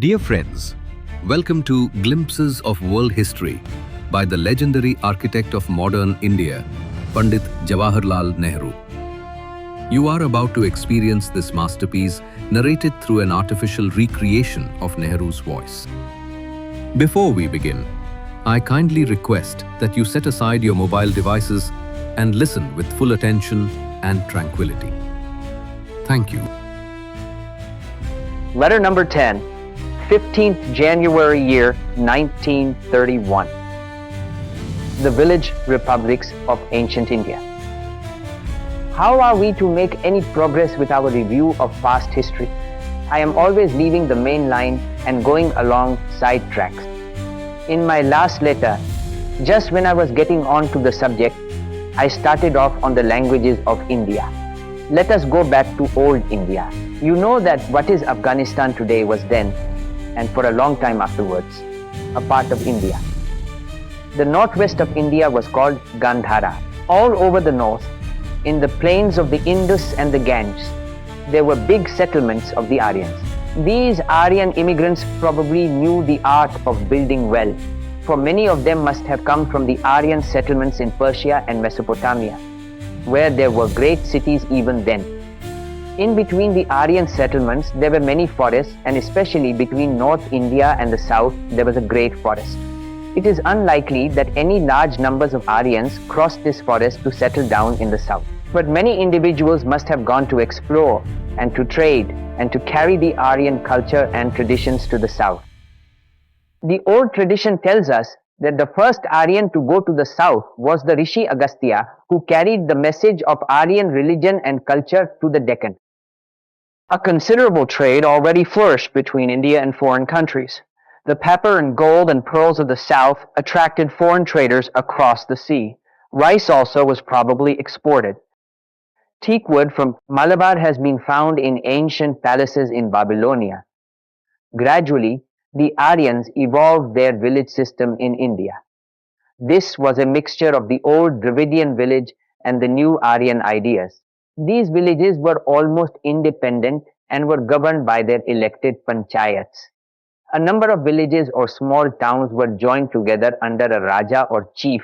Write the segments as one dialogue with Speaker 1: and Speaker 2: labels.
Speaker 1: Dear friends, welcome to Glimpses of World History by the legendary architect of modern India, Pandit Jawaharlal Nehru. You are about to experience this masterpiece narrated through an artificial recreation of Nehru's voice. Before we begin, I kindly request that you set aside your mobile devices and listen with full attention and tranquility. Thank you.
Speaker 2: Letter number 10, 15th January year 1931. The village republics of ancient India. How are we to make any progress with our review of past history? I am always leaving the main line and going along side tracks. In my last letter, just when I was getting on to the subject, I started off on the languages of India. Let us go back to old India. You know that what is Afghanistan today was then, and for a long time afterwards, a part of India. The northwest of India was called Gandhara. All over the north, in the plains of the Indus and the Ganges, there were big settlements of the Aryans. These Aryan immigrants probably knew the art of building well, for many of them must have come from the Aryan settlements in Persia and Mesopotamia, where there were great cities even then. In between the Aryan settlements, there were many forests, and especially between North India and the South, there was a great forest. It is unlikely that any large numbers of Aryans crossed this forest to settle down in the South. But many individuals must have gone to explore and to trade and to carry the Aryan culture and traditions to the South. The old tradition tells us that the first Aryan to go to the South was the Rishi Agastya, who carried the message of Aryan religion and culture to the Deccan. A considerable trade already flourished between India and foreign countries. The pepper and gold and pearls of the South attracted foreign traders across the sea. Rice also was probably exported. Teakwood from Malabar has been found in ancient palaces in Babylonia. Gradually, the Aryans evolved their village system in India. This was a mixture of the old Dravidian village and the new Aryan ideas. These villages were almost independent and were governed by their elected panchayats. A number of villages or small towns were joined together under a Raja or chief,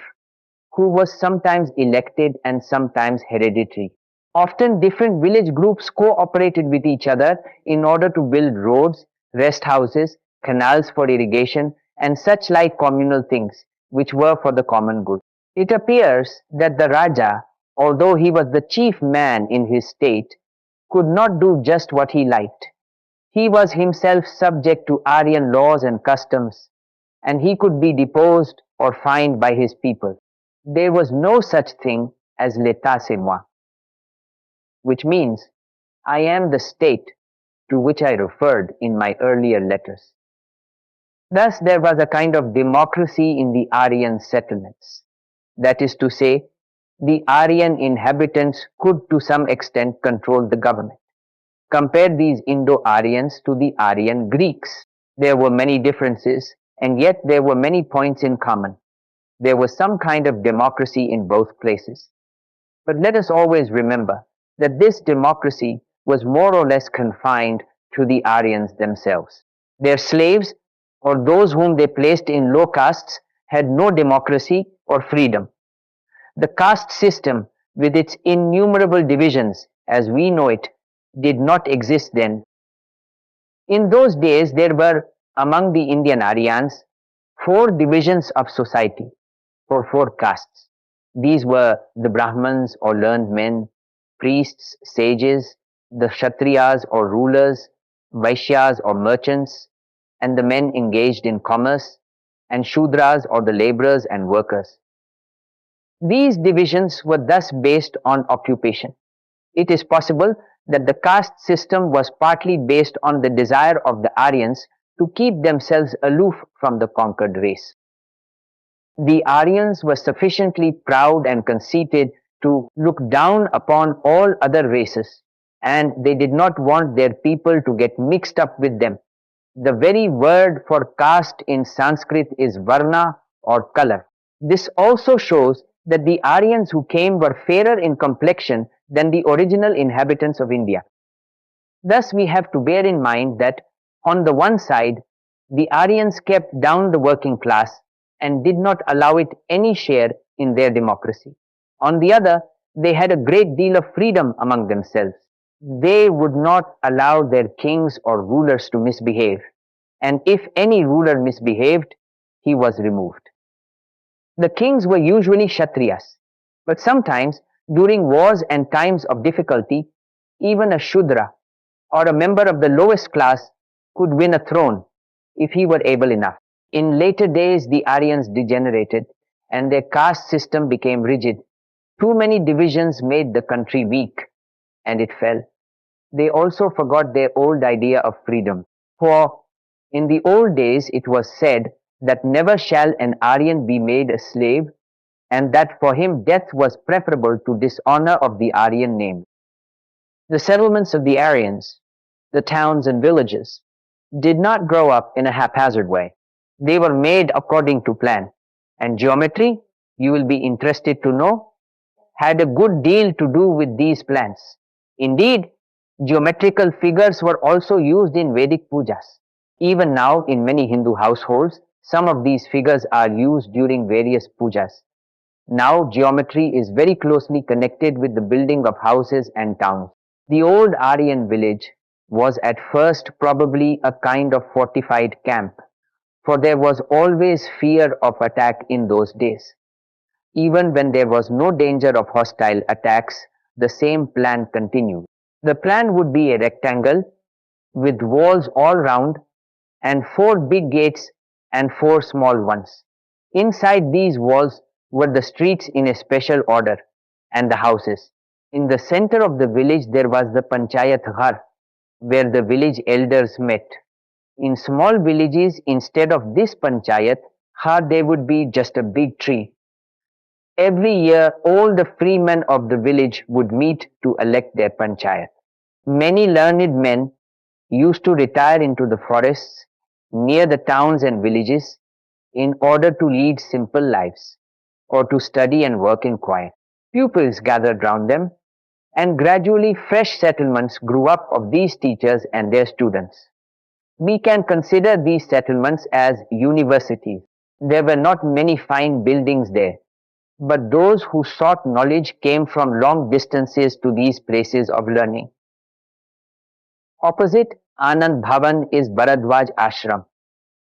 Speaker 2: who was sometimes elected and sometimes hereditary. Often different village groups cooperated with each other in order to build roads, rest houses, canals for irrigation, and such like communal things, which were for the common good. It appears that the Raja, although he was the chief man in his state, could not do just what he liked. He was himself subject to Aryan laws and customs, and he could be deposed or fined by his people. There was no such thing as l'état c'est moi, which means I am the state to which I referred in my earlier letters. Thus, there was a kind of democracy in the Aryan settlements. That is to say, the Aryan inhabitants could to some extent control the government. Compare these Indo-Aryans to the Aryan Greeks. There were many differences, and yet there were many points in common. There was some kind of democracy in both places. But let us always remember that this democracy was more or less confined to the Aryans themselves. Their slaves, or those whom they placed in low castes, had no democracy or freedom. The caste system, with its innumerable divisions, as we know it, did not exist then. In those days, there were, among the Indian Aryans, 4 divisions of society, or 4 castes. These were the Brahmans, or learned men, priests, sages, the Kshatriyas, or rulers, Vaishyas, or merchants, and the men engaged in commerce, and Sudras, or the laborers and workers. These divisions were thus based on occupation. It is possible that the caste system was partly based on the desire of the Aryans to keep themselves aloof from the conquered race. The Aryans were sufficiently proud and conceited to look down upon all other races, and they did not want their people to get mixed up with them. The very word for caste in Sanskrit is varna, or color. This also shows that the Aryans who came were fairer in complexion than the original inhabitants of India. Thus, we have to bear in mind that On the one side, the Aryans kept down the working class and did not allow it any share in their democracy. On the other, they had a great deal of freedom among themselves. They would not allow their kings or rulers to misbehave, and if any ruler misbehaved, he was removed. The kings were usually Kshatriyas, but sometimes during wars and times of difficulty, even a Shudra or a member of the lowest class could win a throne if he were able enough. In later days, the Aryans degenerated and their caste system became rigid. Too many divisions made the country weak and it fell. They also forgot their old idea of freedom. For in the old days it was said that never shall an Aryan be made a slave, and that for him death was preferable to dishonor of the Aryan name. The settlements of the Aryans, the towns and villages, did not grow up in a haphazard way. They were made according to plan, and geometry, you will be interested to know, had a good deal to do with these plans. Indeed, geometrical figures were also used in Vedic pujas. Even now, in many Hindu households, some of these figures are used during various pujas. Now, geometry is very closely connected with the building of houses and towns. The old Aryan village was at first probably a kind of fortified camp, for there was always fear of attack in those days. Even when there was no danger of hostile attacks, the same plan continued. The plan would be a rectangle with walls all round and 4 big gates and 4 small ones. Inside these walls were the streets in a special order and the houses. In the center of the village there was the Panchayat Ghar, where the village elders met. In small villages, instead of this Panchayat Ghar, there would be just a big tree. Every year, all the freemen of the village would meet to elect their Panchayat. Many learned men used to retire into the forests near the towns and villages in order to lead simple lives or to study and work in quiet. Pupils gathered round them, and gradually fresh settlements grew up of these teachers and their students. We can consider these settlements as universities. There were not many fine buildings there, but those who sought knowledge came from long distances to these places of learning. Opposite Anand Bhavan is Bharadwaj Ashram.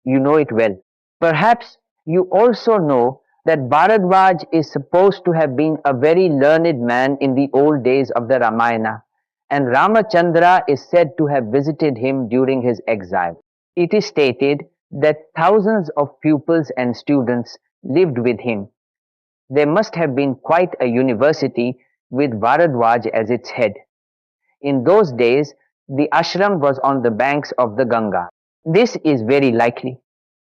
Speaker 2: You know it well. Perhaps you also know that Bharadwaj is supposed to have been a very learned man in the old days of the Ramayana, and Ramachandra is said to have visited him during his exile. It is stated that thousands of pupils and students lived with him. There must have been quite a university with Bharadwaj as its head. In those days, the ashram was on the banks of the Ganga. This is very likely,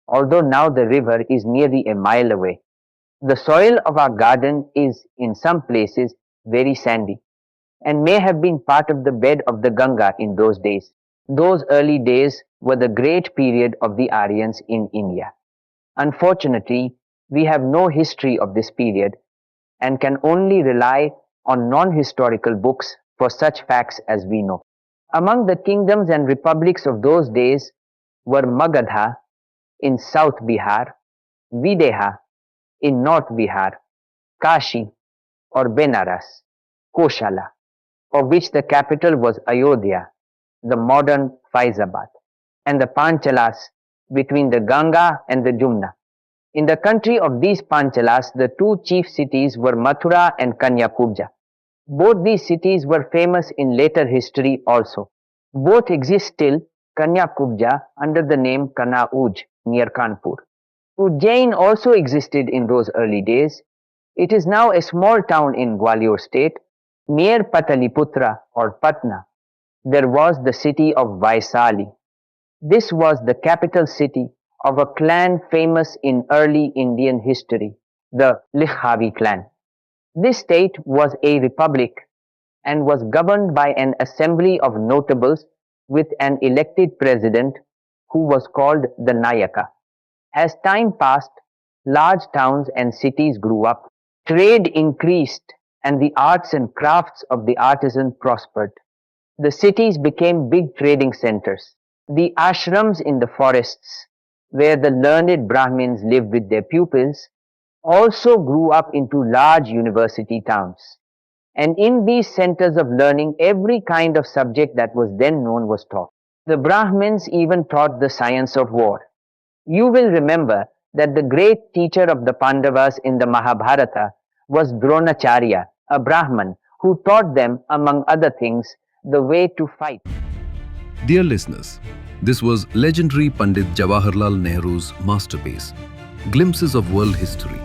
Speaker 2: although now the river is nearly a mile away. The soil of our garden is in some places very sandy and may have been part of the bed of the Ganga in those days. Those early days were the great period of the Aryans in India. Unfortunately, we have no history of this period and can only rely on non-historical books for such facts as we know. Among the kingdoms and republics of those days were Magadha in South Bihar, Videha in North Bihar, Kashi or Benaras, Koshala, of which the capital was Ayodhya, the modern Faizabad, and the Panchalas between the Ganga and the Jumna. In the country of these Panchalas, the 2 chief cities were Mathura and Kanyakubja. Both these cities were famous in later history also. Both exist still, Kanyakubja under the name Kanauj near Kanpur. Ujjain also existed in those early days. It is now a small town in Gwalior state. Near Pataliputra or Patna, there was the city of Vaishali. This was the capital city of a clan famous in early Indian history, the Likhavi clan. This state was a republic and was governed by an assembly of notables with an elected president who was called the Nayaka. As time passed, large towns and cities grew up. Trade increased and the arts and crafts of the artisan prospered. The cities became big trading centers. The ashrams in the forests, where the learned Brahmins lived with their pupils, also grew up into large university towns. And in these centers of learning, every kind of subject that was then known was taught. The Brahmins even taught the science of war. You will remember that the great teacher of the Pandavas in the Mahabharata was Dronacharya, a Brahman, who taught them, among other things, the way to fight.
Speaker 1: Dear listeners, this was legendary Pandit Jawaharlal Nehru's masterpiece, Glimpses of World History.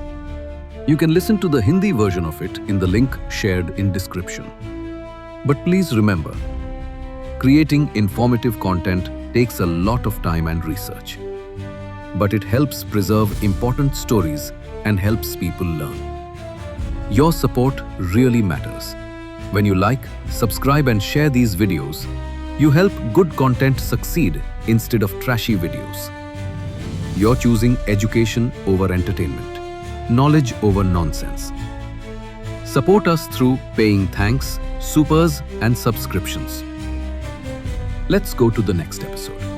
Speaker 1: You can listen to the Hindi version of it in the link shared in description. But please remember, creating informative content takes a lot of time and research. But it helps preserve important stories and helps people learn. Your support really matters. When you like, subscribe and share these videos, you help good content succeed instead of trashy videos. You're choosing education over entertainment, knowledge over nonsense. Support us through paying thanks, supers and subscriptions. Let's go to the next episode.